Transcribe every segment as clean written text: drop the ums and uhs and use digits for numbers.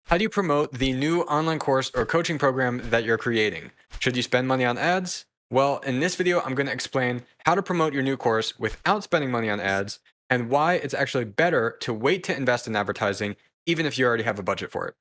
How do you promote the new online course or coaching program that you're creating? Should you spend money on ads? Well, in this video, I'm going to explain how to promote your new course without spending money on ads and why it's actually better to wait to invest in advertising, even if you already have a budget for it.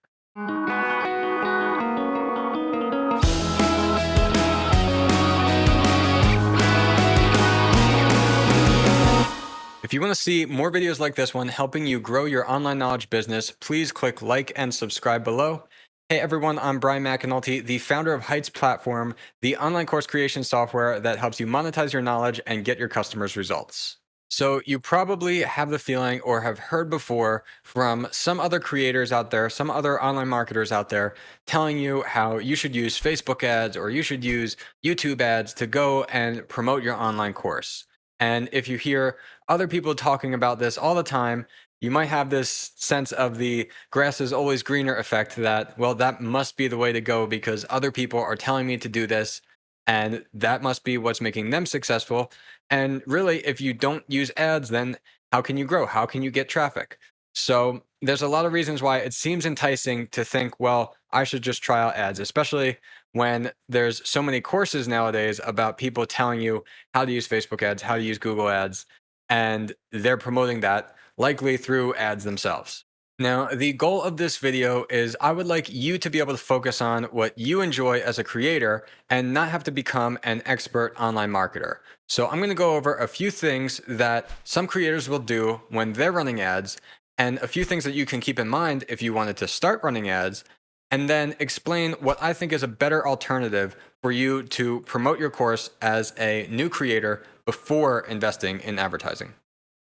If you want to see more videos like this one helping you grow your online knowledge business, please click like and subscribe below. Hey everyone, I'm Brian McAnulty, the founder of Heights Platform, the online course creation software that helps you monetize your knowledge and get your customers results. So you probably have the feeling or have heard before from some other creators out there, some other online marketers out there telling you how you should use Facebook ads or you should use YouTube ads to go and promote your online course. And if you hear other people talking about this all the time, you might have this sense of the grass is always greener effect that, well, that must be the way to go because other people are telling me to do this. And that must be what's making them successful. And really, if you don't use ads, then how can you grow? How can you get traffic? So there's a lot of reasons why it seems enticing to think, well, I should just try out ads, especially when there's so many courses nowadays about people telling you how to use Facebook ads, how to use Google ads, and they're promoting that likely through ads themselves. Now, the goal of this video is I would like you to be able to focus on what you enjoy as a creator and not have to become an expert online marketer. So I'm going to go over a few things that some creators will do when they're running ads and a few things that you can keep in mind if you wanted to start running ads, and then explain what I think is a better alternative for you to promote your course as a new creator before investing in advertising.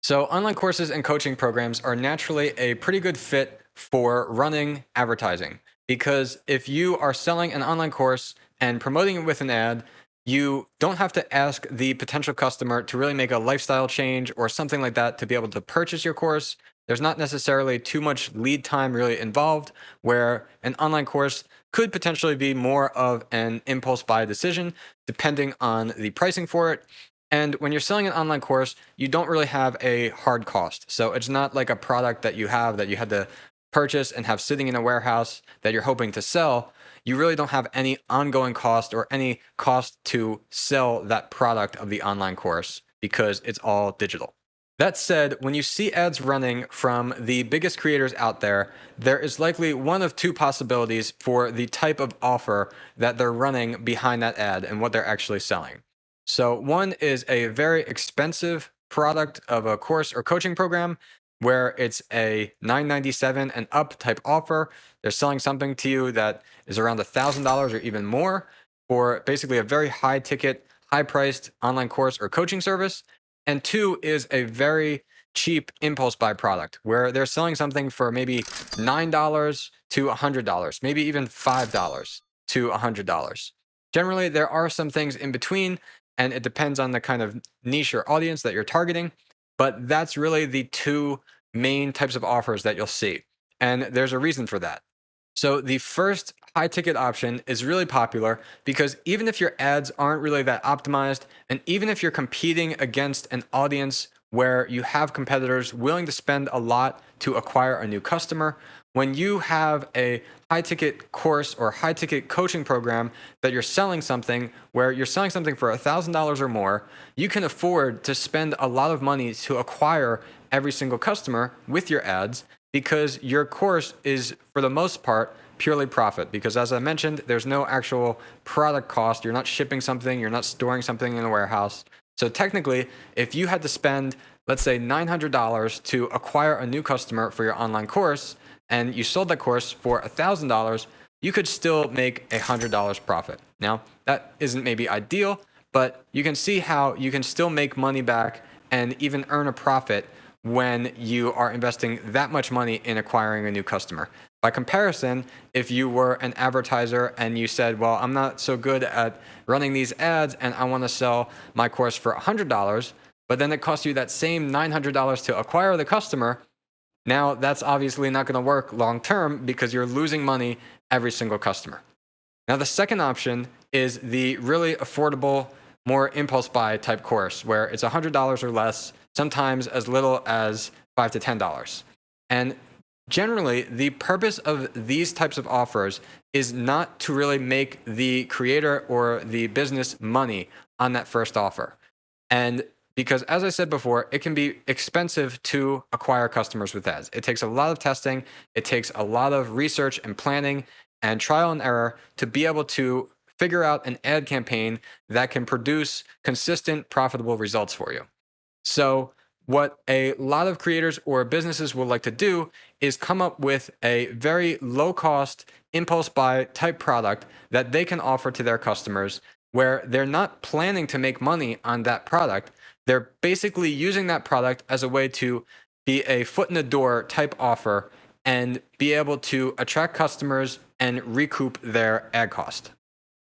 So online courses and coaching programs are naturally a pretty good fit for running advertising because if you are selling an online course and promoting it with an ad, you don't have to ask the potential customer to really make a lifestyle change or something like that to be able to purchase your course. There's not necessarily too much lead time really involved, where an online course could potentially be more of an impulse buy decision depending on the pricing for it. And when you're selling an online course, you don't really have a hard cost. So it's not like a product that you have that you had to purchase and have sitting in a warehouse that you're hoping to sell. You really don't have any ongoing cost or any cost to sell that product of the online course because it's all digital. That said, when you see ads running from the biggest creators out there, there is likely one of two possibilities for the type of offer that they're running behind that ad and what they're actually selling. So one is a very expensive product of a course or coaching program where it's a $997 and up type offer. They're selling something to you that is around $1,000 or even more for basically a very high ticket, high priced online course or coaching service. And two is a very cheap impulse buy product where they're selling something for maybe $9 to $100, maybe even $5 to $100. Generally, there are some things in between, and it depends on the kind of niche or audience that you're targeting. But that's really the two main types of offers that you'll see. And there's a reason for that. So the first high ticket option is really popular because even if your ads aren't really that optimized, and even if you're competing against an audience where you have competitors willing to spend a lot to acquire a new customer, when you have a high ticket course or high ticket coaching program that you're selling something where you're selling something for $1,000 or more, you can afford to spend a lot of money to acquire every single customer with your ads because your course is, for the most part, purely profit. Because as I mentioned, there's no actual product cost. You're not shipping something, you're not storing something in a warehouse. So technically, if you had to spend, let's say, $900 to acquire a new customer for your online course, and you sold that course for $1,000, you could still make $100 profit. Now, that isn't maybe ideal, but you can see how you can still make money back and even earn a profit when you are investing that much money in acquiring a new customer. By comparison, if you were an advertiser and you said, well, I'm not so good at running these ads and I want to sell my course for $100, but then it costs you that same $900 to acquire the customer, now that's obviously not going to work long term because you're losing money every single customer. Now, the second option is the really affordable, more impulse buy type course where it's $100 or less, sometimes as little as $5 to $10. And Generally, the purpose of these types of offers is not to really make the creator or the business money on that first offer. And because, as I said before, it can be expensive to acquire customers with ads. It takes a lot of testing, it takes a lot of research and planning and trial and error to be able to figure out an ad campaign that can produce consistent, profitable results for you. So, what a lot of creators or businesses will like to do is come up with a very low cost, impulse buy type product that they can offer to their customers where they're not planning to make money on that product. They're basically using that product as a way to be a foot in the door type offer and be able to attract customers and recoup their ad cost.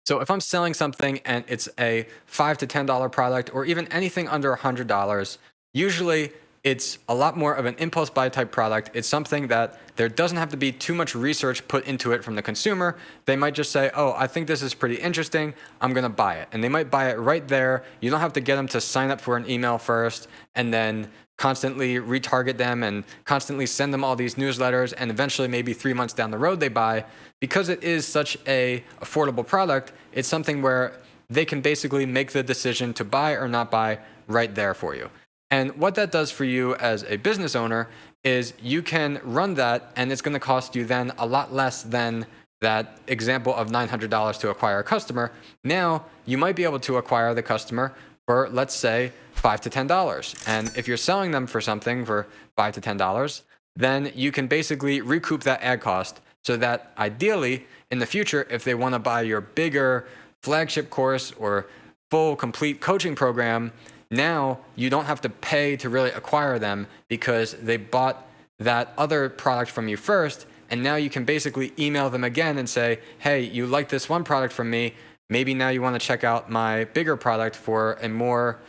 So if I'm selling something and it's a $5 to $10 product or even anything under $100, usually it's a lot more of an impulse buy type product. It's something that there doesn't have to be too much research put into it from the consumer. They might just say, oh, I think this is pretty interesting. I'm going to buy it. And they might buy it right there. You don't have to get them to sign up for an email first and then constantly retarget them and constantly send them all these newsletters. And eventually, maybe 3 months down the road, they buy. Because it is such a affordable product, it's something where they can basically make the decision to buy or not buy right there for you. And what that does for you as a business owner is you can run that and it's going to cost you then a lot less than that example of $900 to acquire a customer. Now you might be able to acquire the customer for, let's say, $5 to $10. And if you're selling them for something for $5 to $10, then you can basically recoup that ad cost so that ideally in the future, if they want to buy your bigger flagship course or full complete coaching program, now you don't have to pay to really acquire them because they bought that other product from you first. And now you can basically email them again and say, hey, you like this one product from me. Maybe now you want to check out my bigger product for a more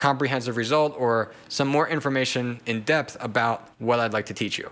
comprehensive result or some more information in depth about what I'd like to teach you.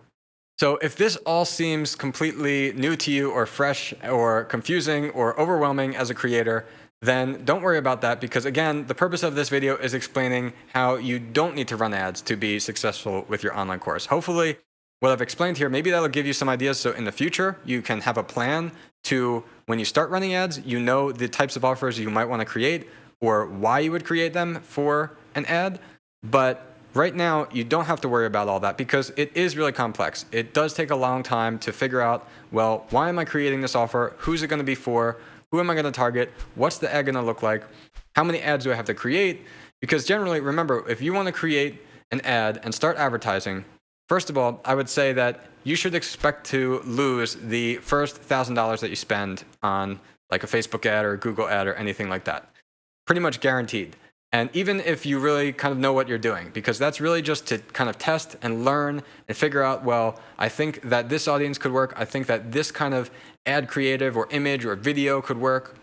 So if this all seems completely new to you or fresh or confusing or overwhelming as a creator, then don't worry about that because, again, the purpose of this video is explaining how you don't need to run ads to be successful with your online course. Hopefully, what I've explained here, maybe that'll give you some ideas so in the future you can have a plan to, when you start running ads, you know the types of offers you might want to create or why you would create them for an ad. But right now, you don't have to worry about all that because it is really complex. It does take a long time to figure out, well, why am I creating this offer? Who's it going to be for? Who am I going to target? What's the ad going to look like? How many ads do I have to create? Because generally, remember, if you want to create an ad and start advertising, first of all, I would say that you should expect to lose the first $1,000 that you spend on like a Facebook ad or a Google ad or anything like that. Pretty much guaranteed. And even if you really kind of know what you're doing, because that's really just to kind of test and learn and figure out, well, I think that this audience could work. I think that this kind of ad creative or image or video could work.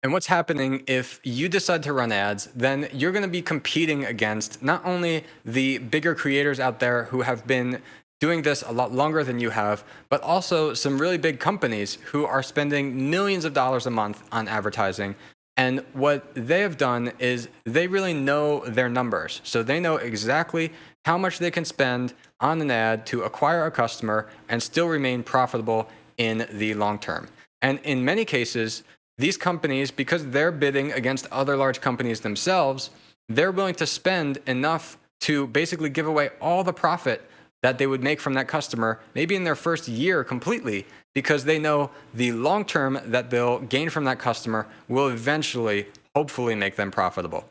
And what's happening if you decide to run ads, then you're going to be competing against not only the bigger creators out there who have been doing this a lot longer than you have, but also some really big companies who are spending millions of dollars a month on advertising. And what they have done is they really know their numbers. So they know exactly how much they can spend on an ad to acquire a customer and still remain profitable in the long term. And in many cases, these companies, because they're bidding against other large companies themselves, they're willing to spend enough to basically give away all the profit that they would make from that customer, maybe in their first year completely, because they know the long term that they'll gain from that customer will eventually, hopefully, make them profitable.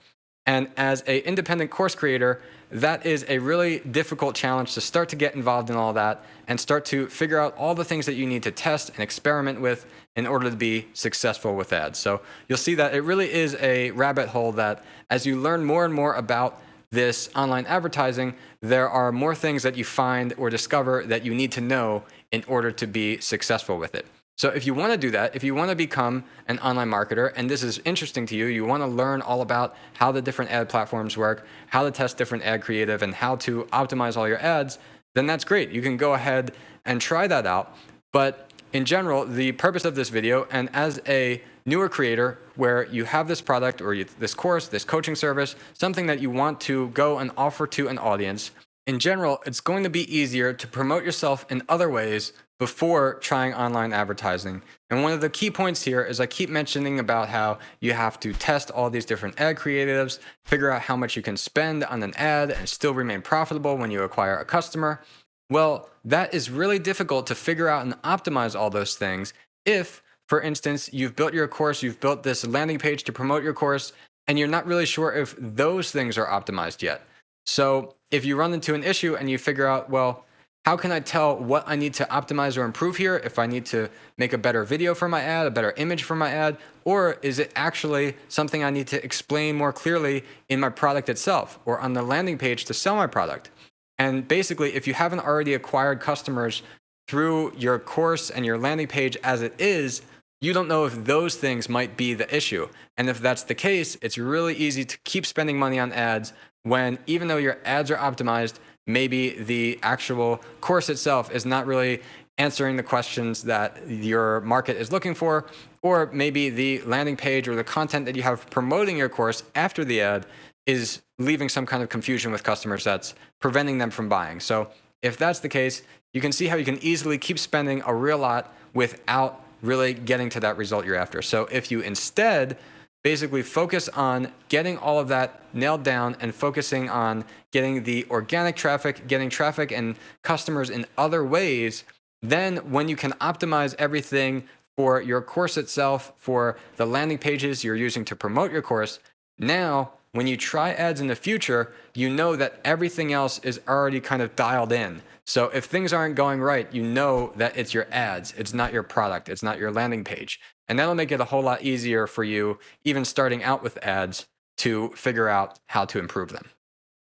And as an independent course creator, that is a really difficult challenge to start to get involved in all that and start to figure out all the things that you need to test and experiment with in order to be successful with ads. So you'll see that it really is a rabbit hole that as you learn more and more about this online advertising, there are more things that you find or discover that you need to know in order to be successful with it. So if you want to do that, if you want to become an online marketer, and this is interesting to you, you want to learn all about how the different ad platforms work, how to test different ad creative, and how to optimize all your ads, then that's great. You can go ahead and try that out. But in general, the purpose of this video, and as a newer creator where you have this product or this course, this coaching service, something that you want to go and offer to an audience, In general, it's going to be easier to promote yourself in other ways before trying online advertising. And one of the key points here is I keep mentioning about how you have to test all these different ad creatives, figure out how much you can spend on an ad and still remain profitable when you acquire a customer. Well, that is really difficult to figure out and optimize all those things if, for instance, you've built your course, you've built this landing page to promote your course, and you're not really sure if those things are optimized yet. So if you run into an issue and you figure out, well, how can I tell what I need to optimize or improve here? If I need to make a better video for my ad, a better image for my ad, or is it actually something I need to explain more clearly in my product itself or on the landing page to sell my product? And basically, if you haven't already acquired customers through your course and your landing page as it is, you don't know if those things might be the issue. And if that's the case, it's really easy to keep spending money on ads when, even though your ads are optimized, maybe the actual course itself is not really answering the questions that your market is looking for, or maybe the landing page or the content that you have promoting your course after the ad is leaving some kind of confusion with customers that's preventing them from buying. So if that's the case, you can see how you can easily keep spending a real lot without really getting to that result you're after. So if you instead basically focus on getting all of that nailed down and focusing on getting the organic traffic, getting traffic and customers in other ways, then when you can optimize everything for your course itself, for the landing pages you're using to promote your course, now when you try ads in the future, you know that everything else is already kind of dialed in. So if things aren't going right, you know that it's your ads, it's not your product, it's not your landing page. And that'll make it a whole lot easier for you, even starting out with ads, to figure out how to improve them.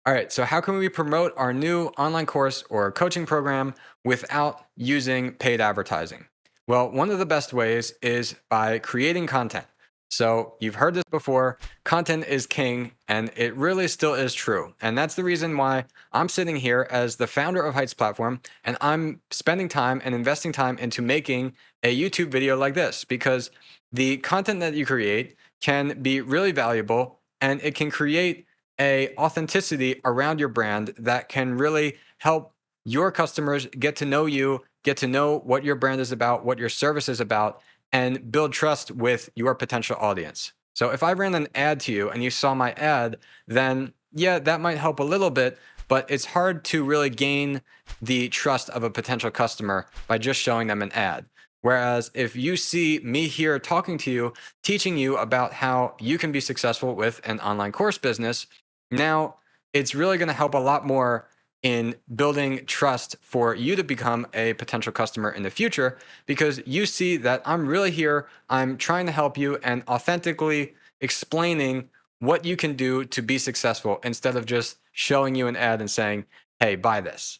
All right, so how can we promote our new online course or coaching program without using paid advertising? Well, one of the best ways is by creating content. So you've heard this before, content is king, and it really still is true. And that's the reason why I'm sitting here as the founder of Heights Platform, and I'm spending time and investing time into making a YouTube video like this, because the content that you create can be really valuable, and it can create a authenticity around your brand that can really help your customers get to know you, get to know what your brand is about, what your service is about, and build trust with your potential audience. So if I ran an ad to you and you saw my ad, then yeah, that might help a little bit, but it's hard to really gain the trust of a potential customer by just showing them an ad. Whereas if you see me here talking to you, teaching you about how you can be successful with an online course business, now it's really going to help a lot more in building trust for you to become a potential customer in the future, because you see that I'm really here, I'm trying to help you and authentically explaining what you can do to be successful instead of just showing you an ad and saying, hey, buy this.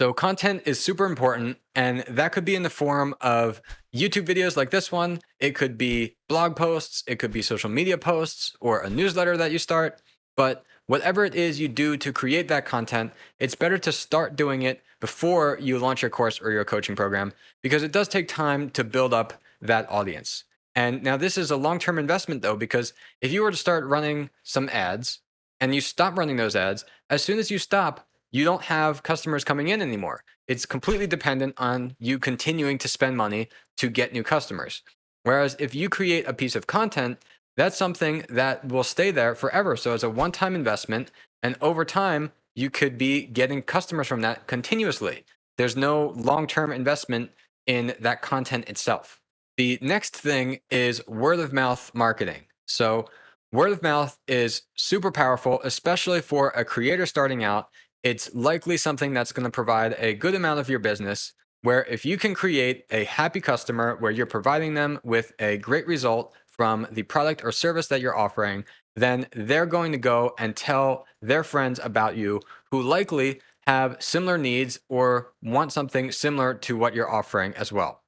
So content is super important, and that could be in the form of YouTube videos like this one. It could be blog posts, it could be social media posts, or a newsletter that you start. But whatever it is you do to create that content, it's better to start doing it before you launch your course or your coaching program, because it does take time to build up that audience. And now this is a long-term investment though, because if you were to start running some ads and you stop running those ads, as soon as you stop, you don't have customers coming in anymore. It's completely dependent on you continuing to spend money to get new customers. Whereas if you create a piece of content, that's something that will stay there forever. So it's a one-time investment, and over time, you could be getting customers from that continuously. There's no long-term investment in that content itself. The next thing is word of mouth marketing. So word of mouth is super powerful, especially for a creator starting out. It's likely something that's going to provide a good amount of your business, where if you can create a happy customer where you're providing them with a great result from the product or service that you're offering, then they're going to go and tell their friends about you who likely have similar needs or want something similar to what you're offering as well.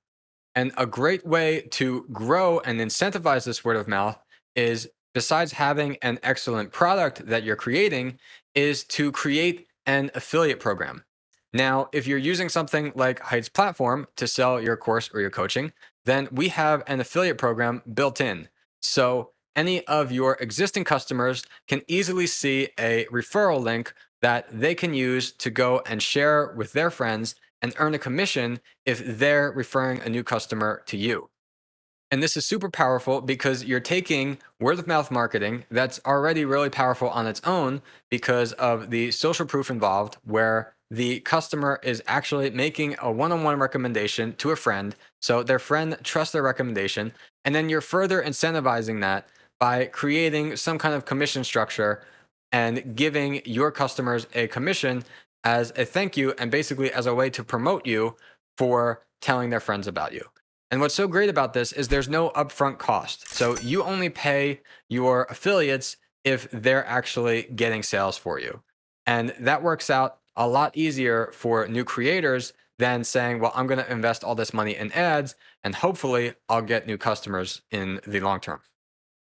And a great way to grow and incentivize this word of mouth is, besides having an excellent product that you're creating, is to create an affiliate program. Now, if you're using something like Heights Platform to sell your course or your coaching, then we have an affiliate program built in. So any of your existing customers can easily see a referral link that they can use to go and share with their friends and earn a commission if they're referring a new customer to you. And this is super powerful because you're taking word of mouth marketing that's already really powerful on its own because of the social proof involved, where the customer is actually making a one on one recommendation to a friend. So their friend trusts their recommendation. And then you're further incentivizing that by creating some kind of commission structure and giving your customers a commission as a thank you and basically as a way to promote you for telling their friends about you. And what's so great about this is there's no upfront cost. So you only pay your affiliates if they're actually getting sales for you. And that works out a lot easier for new creators than saying, well, I'm going to invest all this money in ads and hopefully I'll get new customers in the long term.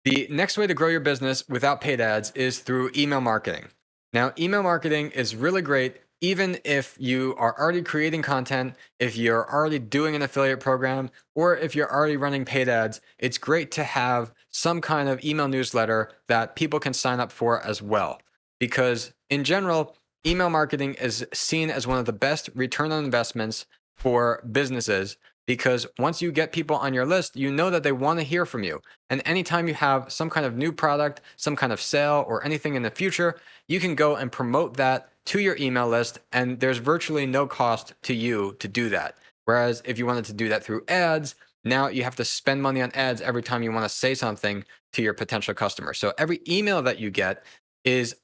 The next way to grow your business without paid ads is through email marketing. Now, email marketing is really great even if you are already creating content, if you're already doing an affiliate program, or if you're already running paid ads. It's great to have some kind of email newsletter that people can sign up for as well. Because in general, email marketing is seen as one of the best return on investments for businesses, because once you get people on your list, you know that they want to hear from you. And anytime you have some kind of new product, some kind of sale, or anything in the future, you can go and promote that to your email list, and there's virtually no cost to you to do that. Whereas if you wanted to do that through ads, now you have to spend money on ads every time you want to say something to your potential customer. So every email that you get is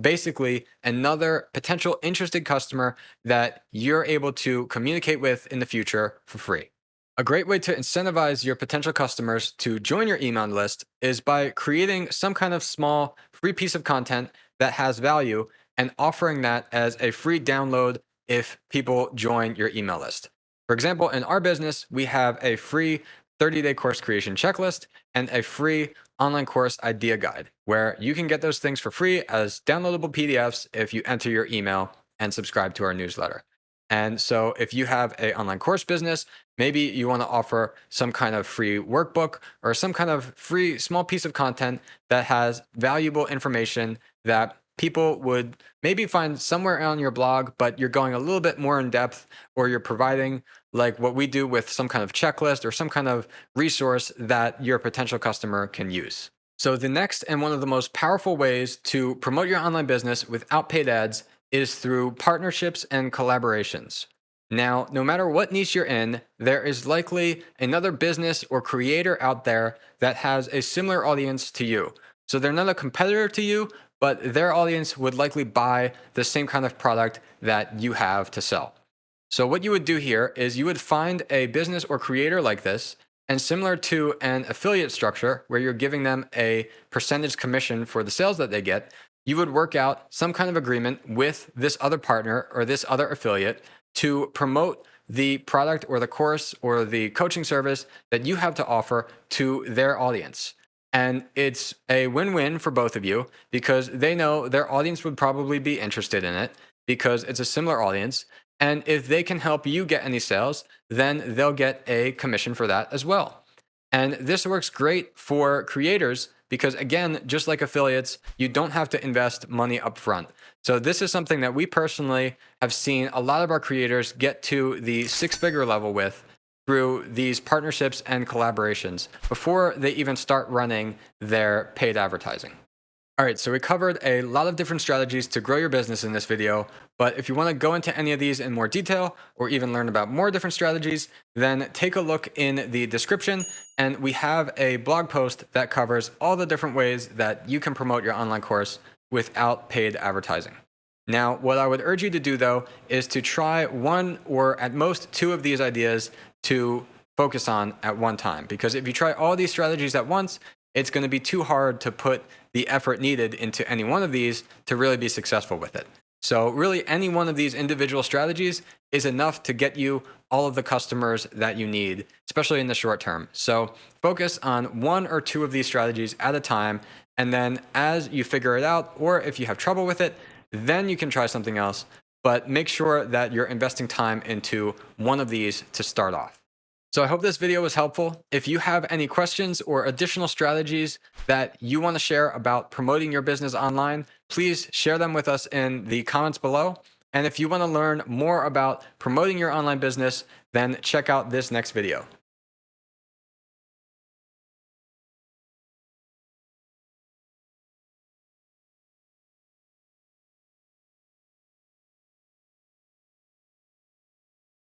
basically another potential interested customer that you're able to communicate with in the future for free. A great way to incentivize your potential customers to join your email list is by creating some kind of small free piece of content that has value and offering that as a free download if people join your email list. For example, in our business, we have a free 30-day course creation checklist and a free online course idea guide where you can get those things for free as downloadable PDFs if you enter your email and subscribe to our newsletter. And so if you have an online course business, maybe you want to offer some kind of free workbook or some kind of free small piece of content that has valuable information that people would maybe find somewhere on your blog, but you're going a little bit more in depth, or you're providing like what we do with some kind of checklist or some kind of resource that your potential customer can use. So the next and one of the most powerful ways to promote your online business without paid ads is through partnerships and collaborations. Now, no matter what niche you're in, there is likely another business or creator out there that has a similar audience to you. So they're not a competitor to you, but their audience would likely buy the same kind of product that you have to sell. So what you would do here is you would find a business or creator like this, and similar to an affiliate structure where you're giving them a percentage commission for the sales that they get, you would work out some kind of agreement with this other partner or this other affiliate to promote the product or the course or the coaching service that you have to offer to their audience. And it's a win-win for both of you because they know their audience would probably be interested in it because it's a similar audience. And if they can help you get any sales, then they'll get a commission for that as well. And this works great for creators because, again, just like affiliates, you don't have to invest money up front. So this is something that we personally have seen a lot of our creators get to the six-figure level with through these partnerships and collaborations before they even start running their paid advertising. All right, so we covered a lot of different strategies to grow your business in this video, but if you want to go into any of these in more detail or even learn about more different strategies, then take a look in the description, and we have a blog post that covers all the different ways that you can promote your online course without paid advertising. Now, what I would urge you to do, though, is to try one or at most two of these ideas to focus on at one time, because if you try all these strategies at once, it's going to be too hard to put the effort needed into any one of these to really be successful with it. So really, any one of these individual strategies is enough to get you all of the customers that you need, especially in the short term. So focus on one or two of these strategies at a time. And then as you figure it out, or if you have trouble with it, then you can try something else. But make sure that you're investing time into one of these to start off. So I hope this video was helpful. If you have any questions or additional strategies that you want to share about promoting your business online, please share them with us in the comments below. And if you want to learn more about promoting your online business, then check out this next video.